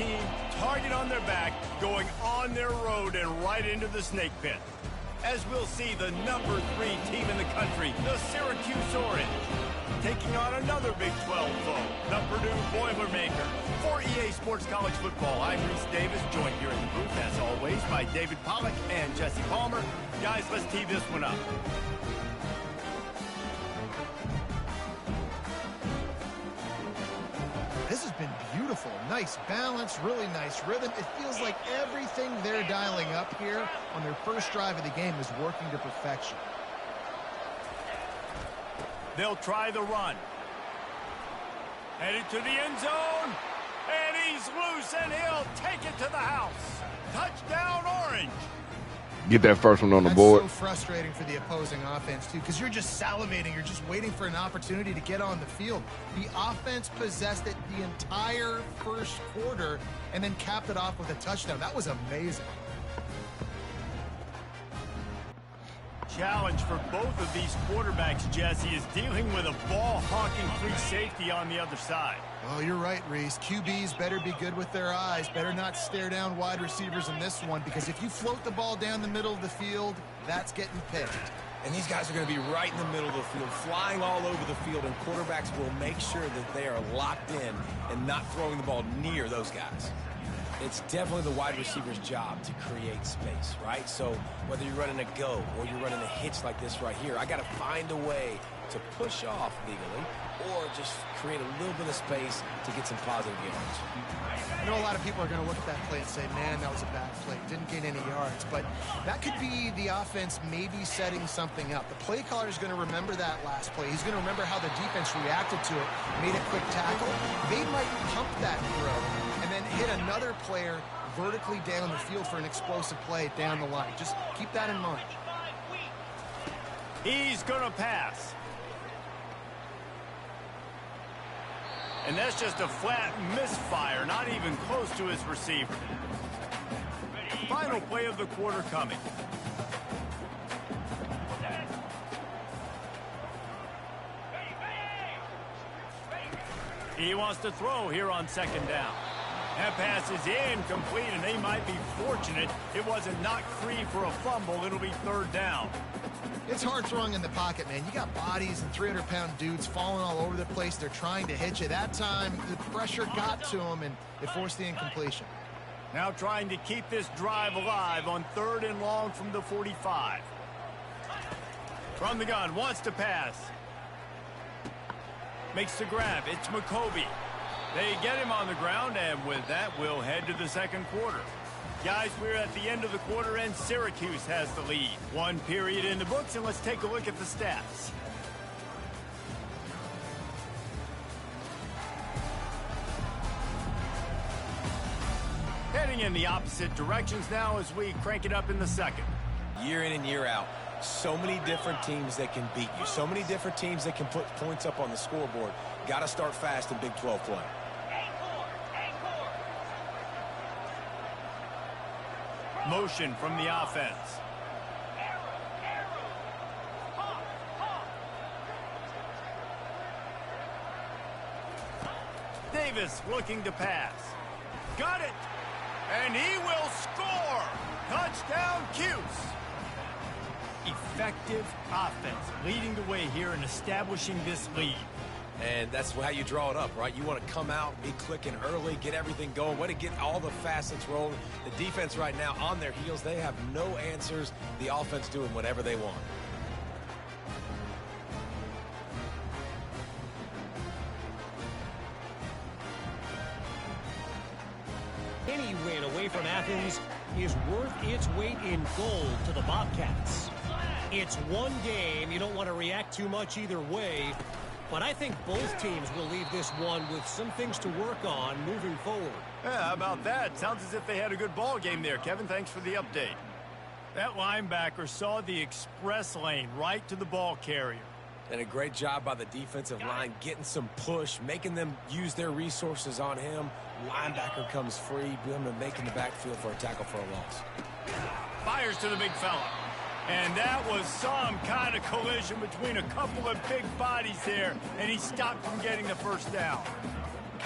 team, target on their back, going on their road and right into the snake pit. As we'll see, the number 3 team in the country, the Syracuse Orange, taking on another Big 12 foe, the Purdue Boilermakers. For EA Sports College Football, I'm Reese Davis, joined here in the booth, as always, by David Pollack and Jesse Palmer. Guys, let's tee this one up. This has been beautiful. Nice balance, really nice rhythm. It feels like everything they're dialing up here on their first drive of the game is working to perfection. They'll try the run. Headed to the end zone. And he's loose, and he'll take it to the house. Touchdown, Orange. Get that first one on the board. That's so frustrating for the opposing offense, too, because you're just salivating. You're just waiting for an opportunity to get on the field. The offense possessed it the entire first quarter and then capped it off with a touchdown. That was amazing. Challenge for both of these quarterbacks, Jesse, is dealing with a ball-hawking free safety on the other side. Oh, you're right, Reese. QBs better be good with their eyes. Better not stare down wide receivers in this one, because if you float the ball down the middle of the field, that's getting picked. And these guys are going to be right in the middle of the field, flying all over the field, and quarterbacks will make sure that they are locked in and not throwing the ball near those guys. It's definitely the wide receiver's job to create space, right? So whether you're running a go or you're running a hitch like this right here, I got to find a way to push off legally or just create a little bit of space to get some positive yards. I know a lot of people are going to look at that play and say, man, that was a bad play. Didn't gain any yards. But that could be the offense maybe setting something up. The play caller is going to remember that last play. He's going to remember how the defense reacted to it, made a quick tackle. They might pump that throw and then hit another player vertically down the field for an explosive play down the line. Just keep that in mind. He's going to pass. And that's just a flat misfire, not even close to his receiver. Final play of the quarter coming. He wants to throw here on second down. That pass is incomplete, and they might be fortunate it wasn't knocked free for a fumble. It'll be third down. It's hard throwing in the pocket, man. You got bodies and 300-pound dudes falling all over the place. They're trying to hit you. That time, the pressure got to them, and it forced the incompletion. Now trying to keep this drive alive on 3rd and long from the 45. From the gun, wants to pass. Makes the grab. It's McCoby. They get him on the ground, and with that, we'll head to the second quarter. Guys, we're at the end of the quarter, and Syracuse has the lead. 1 period in the books, and let's take a look at the stats. Heading in the opposite directions now as we crank it up in the second. Year in and year out, so many different teams that can beat you. So many different teams that can put points up on the scoreboard. Got to start fast in Big 12 play. Motion from the offense. Davis looking to pass. Got it! And he will score! Touchdown, Cuse! Effective offense leading the way here and establishing this lead. And that's how you draw it up, right? You want to come out, be clicking early, get everything going, way to get all the facets rolling. The defense right now on their heels, they have no answers. The offense doing whatever they want. Any win away from Athens is worth its weight in gold to the Bobcats. It's one game. You don't want to react too much either way. But I think both teams will leave this one with some things to work on moving forward. Yeah, how about that? Sounds as if they had a good ball game there, Kevin. Thanks for the update. That linebacker saw the express lane right to the ball carrier. And a great job by the defensive line, getting some push, making them use their resources on him. Linebacker comes free, making the backfield for a tackle for a loss. Fires to the big fella. And that was some kind of collision between a couple of big bodies there, and he stopped from getting the first down.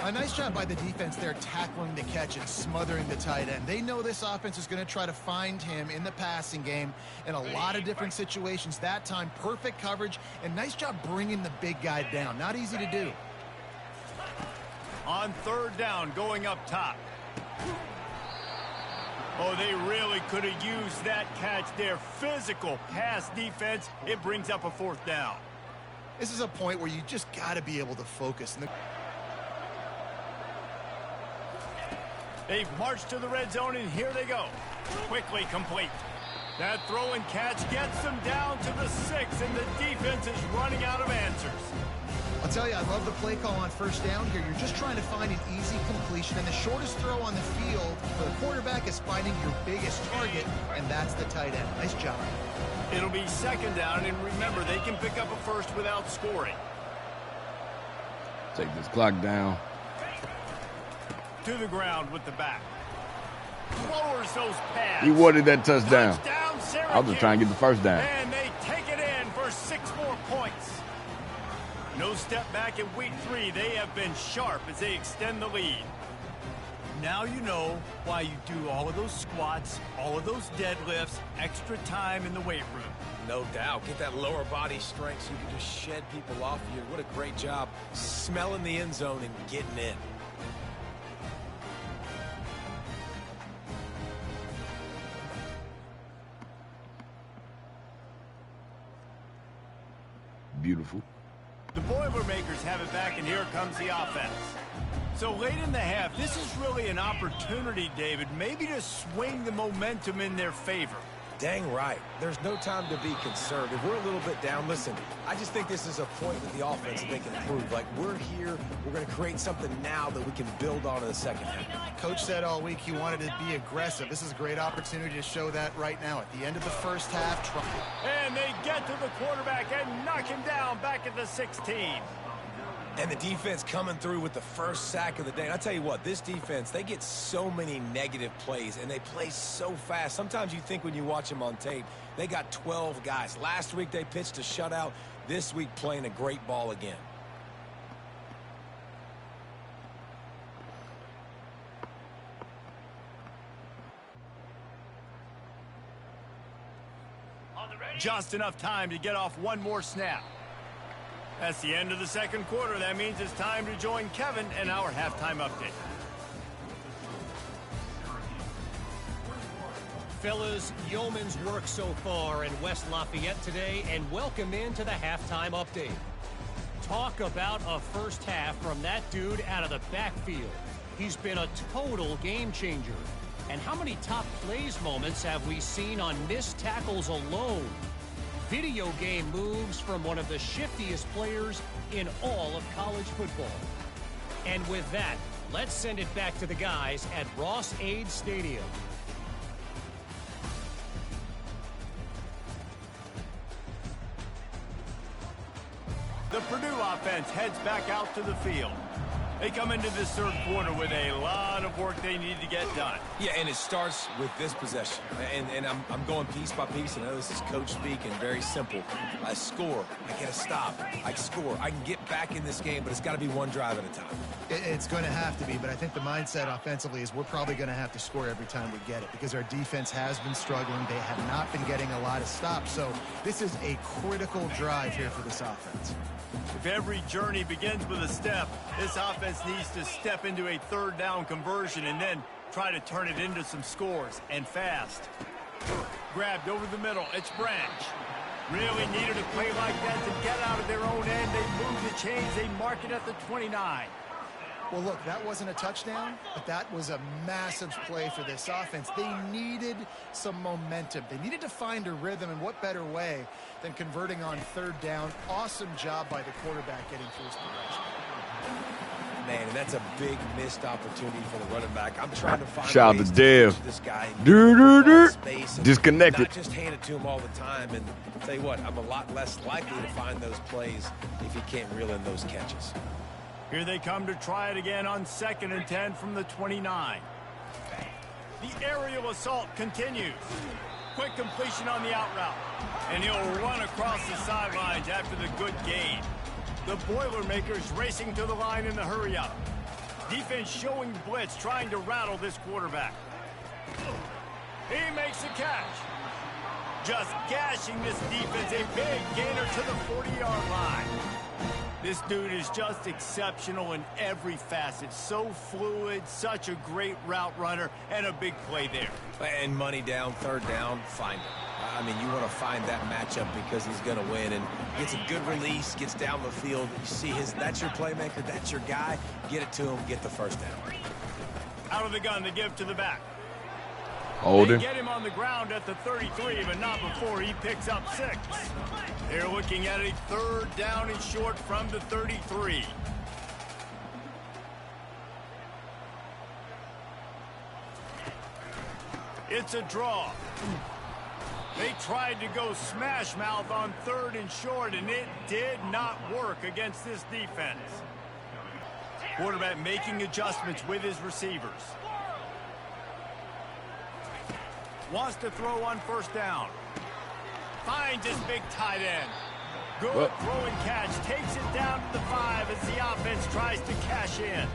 A nice job by the defense there tackling the catch and smothering the tight end. They know this offense is going to try to find him in the passing game in a lot of different situations. That time, perfect coverage, and nice job bringing the big guy down. Not easy to do. On third down, going up top. Oh, they really could have used that catch there. Physical pass defense. It brings up a fourth down. This is a point where you just got to be able to focus. They've marched to the red zone, and here they go. Quickly complete. That throw and catch gets them down to the 6, and the defense is running out of answers. I'll tell you, I love the play call on first down here. You're just trying to find an easy completion, and the shortest throw on the field for the quarterback is finding your biggest target, and that's the tight end. Nice job. It'll be second down, and remember, they can pick up a first without scoring. Take this clock down. To the ground with the back. Lowers those pads. He wanted that touchdown. Touchdown, Syracuse. I was just trying to get the first down. And they take it in for 6 more points. No step back in week 3. They have been sharp as they extend the lead. Now you know why you do all of those squats, all of those deadlifts, extra time in the weight room. No doubt. Get that lower body strength so you can just shed people off you. What a great job smelling the end zone and getting in. Beautiful. The Boilermakers have it back, and here comes the offense. So late in the half, this is really an opportunity, David, maybe to swing the momentum in their favor. Dang right. There's no time to be concerned. If we're a little bit down, listen, I just think this is a point with the offense that they can improve. Like, we're here, we're going to create something now that we can build on in the second half. Coach said all week he wanted to be aggressive. This is a great opportunity to show that right now. At the end of the first half, and they get to the quarterback and knock him down back at the 16. And the defense coming through with the first sack of the day. And I tell you what, this defense, they get so many negative plays, and they play so fast. Sometimes you think when you watch them on tape, they got 12 guys. Last week they pitched a shutout. This week playing a great ball again. Just enough time to get off one more snap. That's the end of the second quarter. That means it's time to join Kevin and our halftime update. Fellas, yeoman's work so far in West Lafayette today, and welcome into the halftime update. Talk about a first half from that dude out of the backfield. He's been a total game changer. And how many top plays moments have we seen on missed tackles alone? Video game moves from one of the shiftiest players in all of college football. And with that, let's send it back to the guys at Ross-Ade Stadium. The Purdue offense heads back out to the field. They come into this third quarter with a lot of work they need to get done. Yeah, and it starts with this possession. And I'm going piece by piece. I know this is coach speak and very simple. I score. I get a stop. I score. I can get back in this game, but it's got to be one drive at a time. It's going to have to be, but I think the mindset offensively is we're probably going to have to score every time we get it because our defense has been struggling. They have not been getting a lot of stops. So this is a critical drive here for this offense. If every journey begins with a step, this offense needs to step into a third down conversion and then try to turn it into some scores, and fast. Grabbed over the middle. It's Branch. Really needed a play like that to get out of their own end. They move the chains. They mark it at the 29. Well, look, that wasn't a touchdown, but that was a massive play for this offense. They needed some momentum. They needed to find a rhythm, and what better way than converting on third down. Awesome job by the quarterback getting through his progression. Man, and that's a big missed opportunity for the running back. I'm trying to find shout out ways to Dev. This guy Space disconnected. Not just hand it to him all the time. And tell you what, I'm a lot less likely to find those plays if he can't reel in those catches. Here they come to try it again on 2nd and 10 from the 29. The aerial assault continues. Quick completion on the out route. And he'll run across the sidelines after the good gain. The Boilermakers racing to the line in the hurry up. Defense showing blitz, trying to rattle this quarterback. He makes the catch. Just gashing this defense, a big gainer to the 40-yard line. This dude is just exceptional in every facet. So fluid, such a great route runner, and a big play there. And money down, third down, find him. I mean, you want to find that matchup because he's going to win, and gets a good release, gets down the field. You see that's your playmaker, that's your guy. Get it to him, get the first down. Out of the gun to give to the back. Older. They get him on the ground at the 33, but not before he picks up 6. They're looking at a third down and short from the 33. It's a draw. They tried to go smash mouth on third and short, and it did not work against this defense. Quarterback making adjustments with his receivers. Wants to throw on first down. Finds his big tight end. Good throwing catch. Takes it down to the 5 as the offense tries to cash in.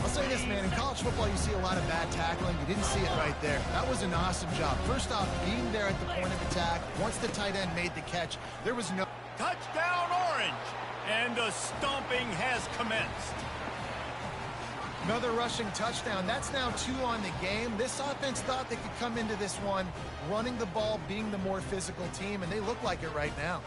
I'll say this, man. In college football, you see a lot of bad tackling. You didn't see it right there. That was an awesome job. First off, being there at the point of attack. Once the tight end made the catch, there was no... Touchdown, Orange! And the stomping has commenced. Another rushing touchdown. That's now 2 on the game. This offense thought they could come into this one running the ball, being the more physical team, and they look like it right now.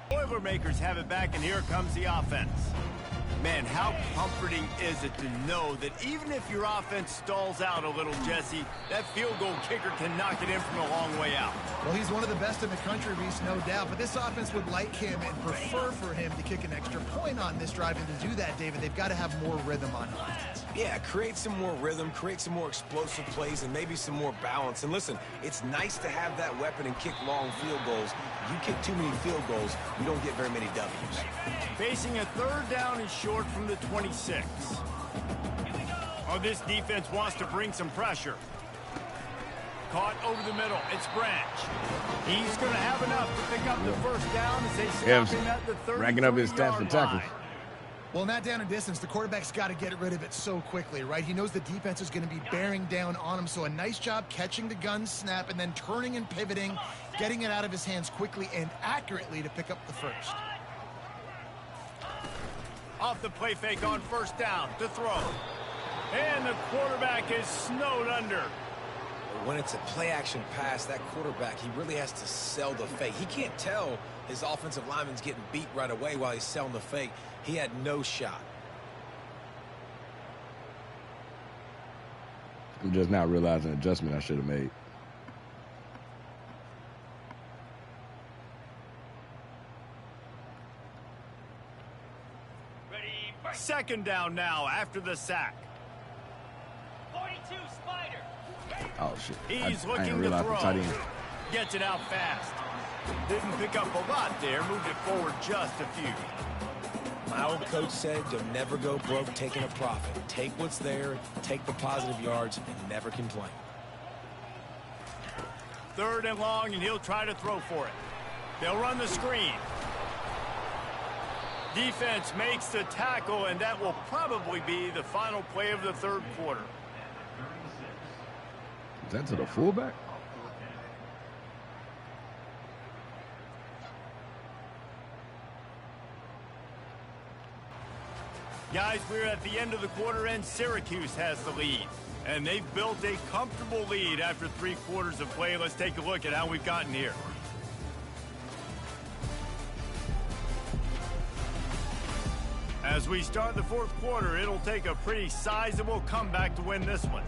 Boilermakers have it back, and here comes the offense. Man, how comforting is it to know that even if your offense stalls out a little, Jesse, that field goal kicker can knock it in from a long way out. Well, he's one of the best in the country, Reese, no doubt. But this offense would like him and prefer for him to kick an extra point on this drive. And to do that, David, they've got to have more rhythm on offense. Yeah, create some more rhythm, create some more explosive plays, and maybe some more balance. And listen, it's nice to have that weapon and kick long field goals. You kick too many field goals, you don't get very many W's. Facing a third down and short from the 26. Oh, this defense wants to bring some pressure. Caught over the middle. It's Branch. He's going to have enough to pick up the first down as they stop him at the 33-yard line. Ranking up his stats for tackles. Well, in that down and distance, the quarterback's got to get rid of it so quickly, right? He knows the defense is going to be bearing down on him, so a nice job catching the gun snap and then turning and pivoting, getting it out of his hands quickly and accurately to pick up the first. Off the play fake on first down to throw. And the quarterback is snowed under. When it's a play-action pass, that quarterback, he really has to sell the fake. He can't tell his offensive lineman's getting beat right away while he's selling the fake. He had no shot. I'm just now realizing an adjustment I should have made. Second down now after the sack. 42 Spider. Oh, shit. He's I looking didn't to realize the tight throw. end. Gets it out fast. Didn't pick up a lot there. Moved it forward just a few. My old coach said you'll never go broke taking a profit. Take what's there, take the positive yards, and never complain. Third and long, and he'll try to throw for it. They'll run the screen. Defense makes the tackle, and that will probably be the final play of the third quarter. Is that to the fullback? Guys, we're at the end of the quarter, and Syracuse has the lead. And they've built a comfortable lead after 3 quarters of play. Let's take a look at how we've gotten here. As we start the fourth quarter, it'll take a pretty sizable comeback to win this one.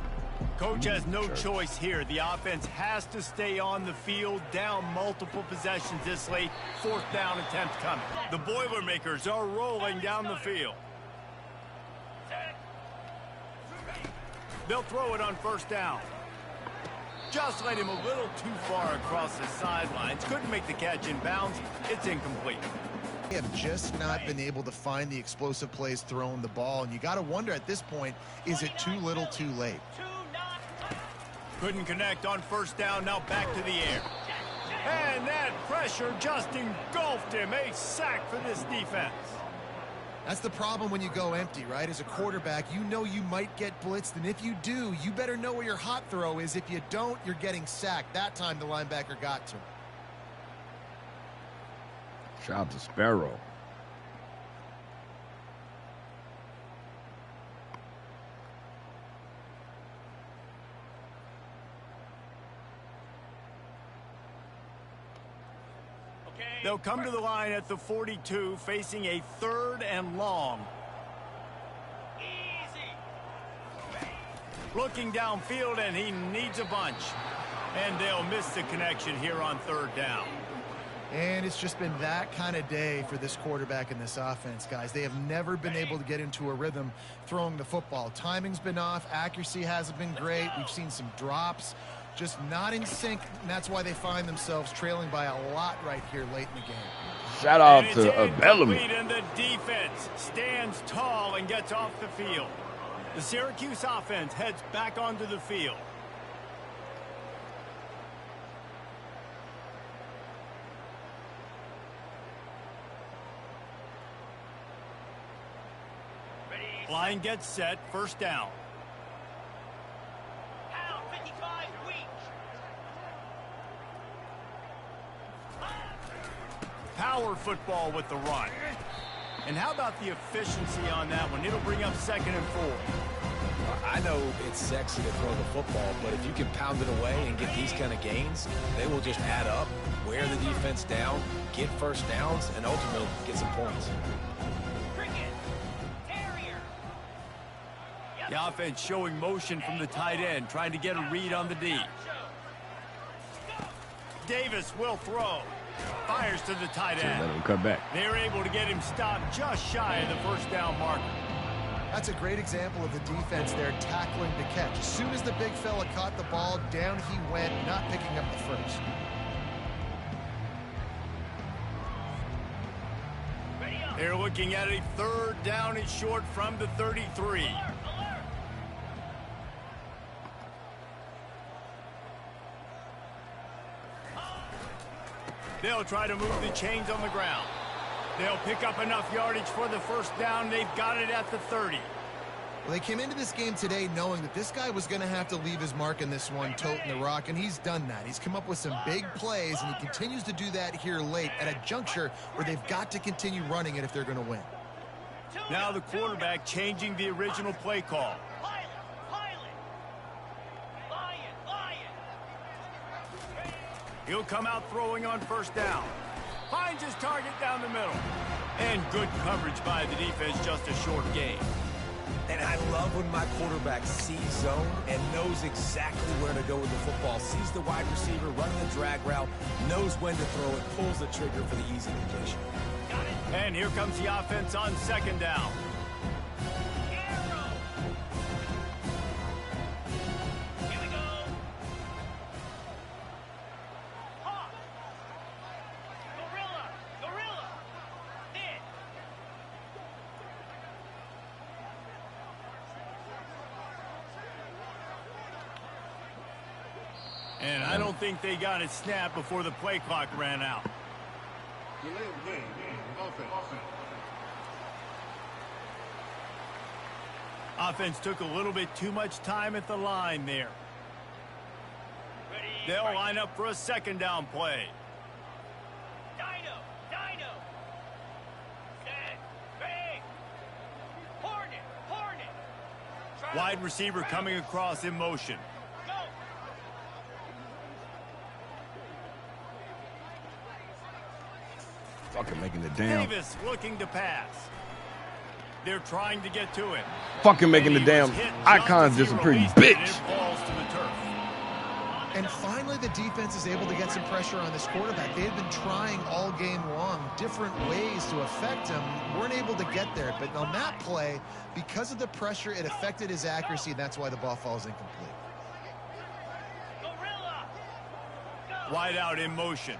Coach has no choice here. The offense has to stay on the field, down multiple possessions this late. Fourth down attempt coming. The Boilermakers are rolling down the field. They'll throw it on first down. Just let him a little too far across the sidelines. Couldn't make the catch in bounds. It's incomplete. They have just not been able to find the explosive plays throwing the ball, and you got to wonder at this point, is it too little too late? Couldn't connect on first down. Now back to the air. And that pressure just engulfed him. A sack for this defense. That's the problem when you go empty, right? As a quarterback, you know you might get blitzed, and if you do, you better know where your hot throw is. If you don't, you're getting sacked. That time the linebacker got to him. Shout out to Sparrow. They'll come to the line at the 42, facing a 3rd and long. Easy. Looking downfield, and he needs a bunch. And they'll miss the connection here on 3rd down. And it's just been that kind of day for this quarterback in this offense, guys. They have never been able to get into a rhythm throwing the football. Timing's been off. Accuracy hasn't been great. We've seen some drops. Just not in sync, and that's why they find themselves trailing by a lot right here late in the game. Shout out to Bellamy. And the defense stands tall and gets off the field. The Syracuse offense heads back onto the field. Line gets set, first down. Power football with the run. And how about the efficiency on that one? It'll bring up 2nd and 4. I know it's sexy to throw the football, but if you can pound it away and get these kind of gains, they will just add up, wear the defense down, get first downs, and ultimately get some points. The offense showing motion from the tight end, trying to get a read on the D. Davis will throw. Fires to the tight end. Let him cut back. They're able to get him stopped just shy of the first down marker. That's a great example of the defense there tackling the catch. As soon as the big fella caught the ball, down he went, not picking up the first. They're looking at a 3rd down and short from the 33. They'll try to move the chains on the ground. They'll pick up enough yardage for the first down. They've got it at the 30. Well, they came into this game today knowing that this guy was going to have to leave his mark in this one, toting the rock, and he's done that. He's come up with some big plays, and he continues to do that here late at a juncture where they've got to continue running it if they're going to win. Now the quarterback changing the original play call. He'll come out throwing on first down. Finds his target down the middle. And good coverage by the defense, just a short gain. And I love when my quarterback sees zone and knows exactly where to go with the football. Sees the wide receiver running the drag route, knows when to throw it, pulls the trigger for the easy completion. And here comes the offense on 2nd down. And I don't think they got it snapped before the play clock ran out. Offense took a little bit too much time at the line there. They'll line up for a 2nd down play. Wide receiver coming across in motion. Fucking making it damn. Davis looking to pass. They're trying to get to it. Fucking making the damn icons just a pretty bitch. It falls to the turf. And finally, the defense is able to get some pressure on this quarterback. They had been trying all game long different ways to affect him. Weren't able to get there. But on that play, because of the pressure, it affected his accuracy. And that's why the ball falls incomplete. Wide out in motion.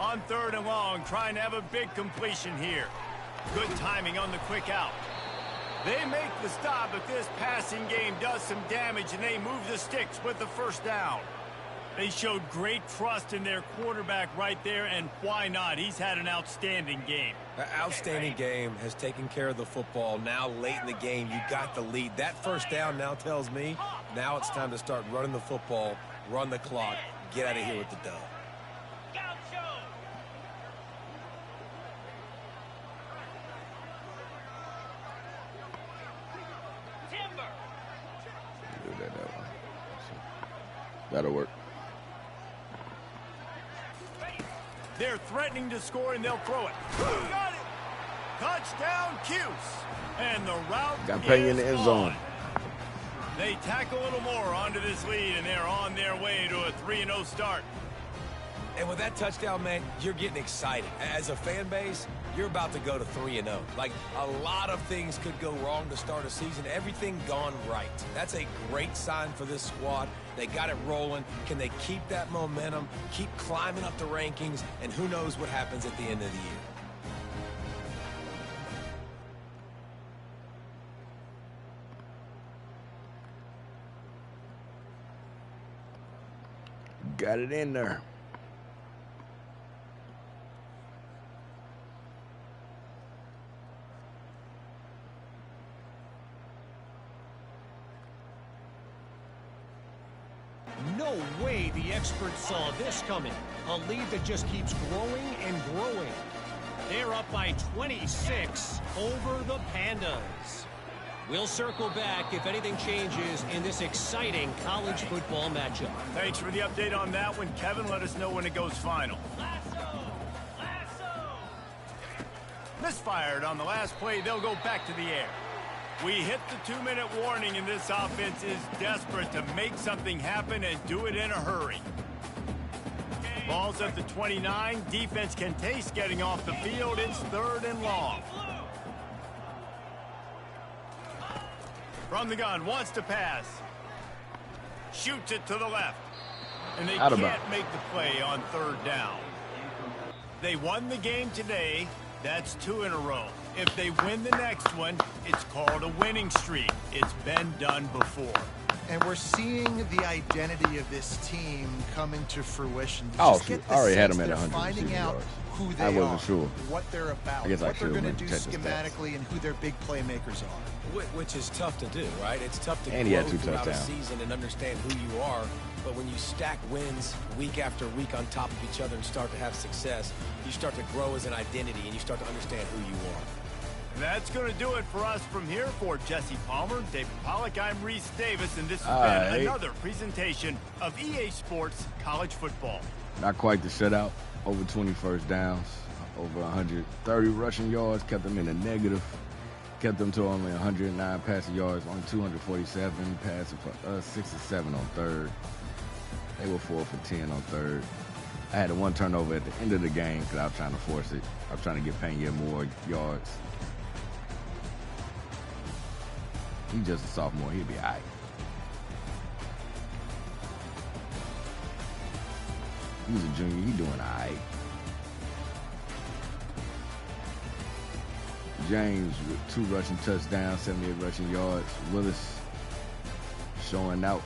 On 3rd and long, trying to have a big completion here. Good timing on the quick out. They make the stop, but this passing game does some damage, and they move the sticks with the first down. They showed great trust in their quarterback right there, and why not? He's had an outstanding game. An outstanding game, has taken care of the football. Now late in the game, you got the lead. That first down now tells me now it's time to start running the football, run the clock, get out of here with the dub. That'll work. They're threatening to score, and they'll throw it. Got it. Touchdown, Cuse. And the route Got Payne in the end zone. They tack a little more onto this lead, and they're on their way to a 3-0 start. And with that touchdown, man, you're getting excited. As a fan base, you're about to go to 3-0. Like, a lot of things could go wrong to start a season. Everything gone right. That's a great sign for this squad. They got it rolling. Can they keep that momentum, keep climbing up the rankings, and who knows what happens at the end of the year. Got it in there. No way the experts saw this coming. A lead that just keeps growing and growing. They're up by 26 over the Pandas. We'll circle back if anything changes in this exciting college football matchup. Thanks for the update on that one, Kevin. Let us know when it goes final. Misfired on the last play. They'll go back to the air. We hit the 2-minute warning, and this offense is desperate to make something happen and do it in a hurry. Ball's at the 29. Defense can taste getting off the field. It's 3rd and long. From the gun, wants to pass. Shoots it to the left. And they can't make the play on 3rd down. They won the game today. That's 2 in a row. If they win the next one, it's called a winning streak. It's been done before. And we're seeing the identity of this team coming to fruition. I already had them at 100. Finding out who they wasn't sure what they're about, what they're going to do schematically, and who their big playmakers are. Which is tough to do, right? It's tough to grow throughout a season and understand who you are. But when you stack wins week after week on top of each other and start to have success, you start to grow as an identity and you start to understand who you are. That's going to do it for us from here. For Jesse Palmer, David Pollack, I'm Reese Davis, and this has been another presentation of EA Sports College Football. Not quite the shutout. Over 20 first downs, over 130 rushing yards, kept them in the negative, kept them to only 109 passing yards, only 247 passing for us, 67 on 3rd. They were 4 for 10 on 3rd. I had a 1 turnover at the end of the game because I was trying to force it. I was trying to get Pena more yards. He's just a sophomore. He'll be all right. He's a junior. He's doing all right. James with 2 rushing touchdowns, 78 rushing yards. Willis showing out.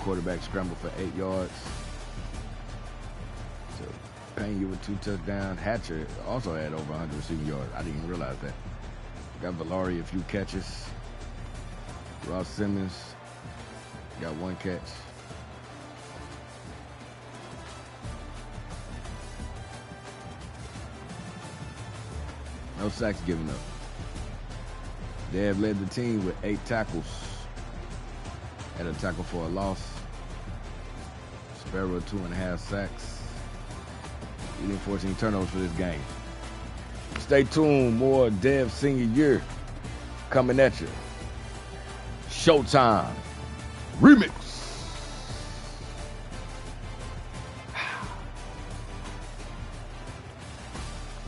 Quarterback scrambled for 8 yards. So Pena with 2 touchdowns. Hatcher also had over 100 receiving yards. I didn't even realize that. Got Valari a few catches. Ross Simmons got 1 catch. No sacks given up. They have led the team with 8 tackles. Had a tackle for a loss. Sparrow 2.5 sacks. Leading 14 turnovers for this game. Stay tuned. More Dev senior year coming at you. Showtime Remix.